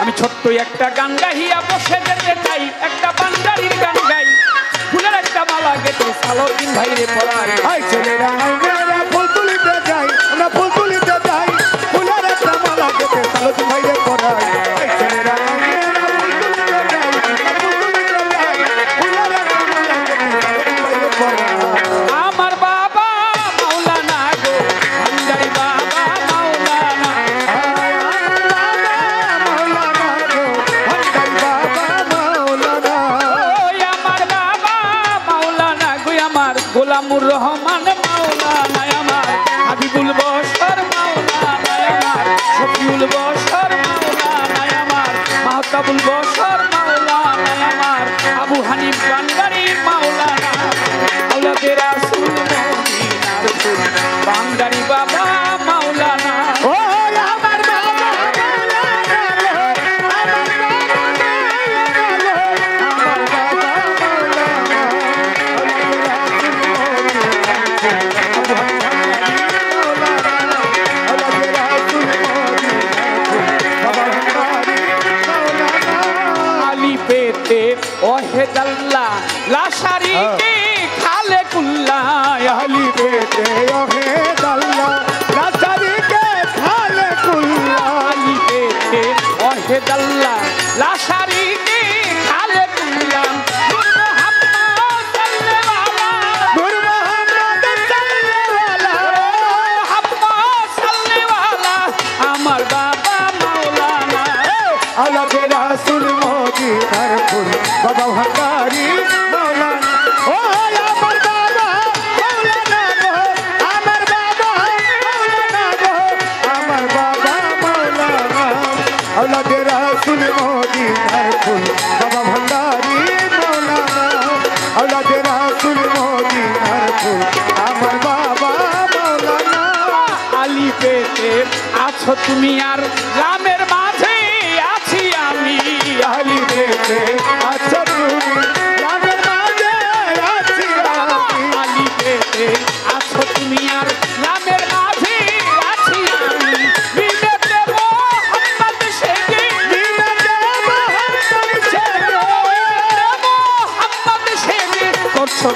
আমি ছোট্ট একটা গান গাইয়া বসে যেতে চাই, একটা বান্দারির গান গাই, ফুলের একটা মালা গেতে সালাউদ্দিন ভাইরে পড়াই। আই ছেলেরা আমরা ফুল তুলিতে যাই, আমরা ফুল তুলিতে যাই, ফুলের একটা মালা গেতে সালাউদ্দিন ভাইরে পড়াই। আই ছেলেরা আমার বাবা মাওলানা গো ভান্ডারি বাবা মাওলানা, ওই আমার বাবা মাওলানা গো আমার গোলামুর রহমান মাওলানা, আমার হাবিবুল বশর মাওলানা, আমার শফিউল বশর মাওলানা, আমার মাহতাবুল বশর মাওলানা, আমার আবু হানিফ ভান্ডারি মাওলানা, আওলাদে রাসূল মদিনার ফুল ভান্ডারি বাবা মাওলানা। আলী পেতে ওহেদাল্লা লা শারীকে খালে কুল্লা, আলী বেতে ওহে দাল্লা রাসারিকে খালে কুল্লা, আলী পেতে ওহেদাল্লা লা শারীকে খালে কুল্লা, নূর মুহাম্মদ সাল্লাল্লাহু নূর মুহাম্মদ সাল্লাল্লাহু মুহাম্মদ সাল্লাল্লাহু আমার বাবা মাওলানা। আলাদে রাসূল মদিনার ফুল বাবা ভান্ডারি মাওলানা। ও আমার বাবা মাওলানা গো, আমার বাবা মাওলানা গো, আমার বাবা মাওলানা। আলাদে রাসূল মদিনার ফুল বাবা ভান্ডারি মাওলানা। আলাদে রাসূল মদিনার ফুল আমার বাবা মাওলানা। আলী পেতে আছো তুমি আর গ্রামের মাঝে আছি আমি, আলী বেতে আছো তুমি গ্রামের মাঝে আছি আমি। আলী পেতে আছো তুমি আর গ্রামের মাঝে আছি আমি, বিনেতে মোহাম্মদ শেখে, বিনেতে মোহাম্মদ শেখে, মোহাম্মদ শেখে করছো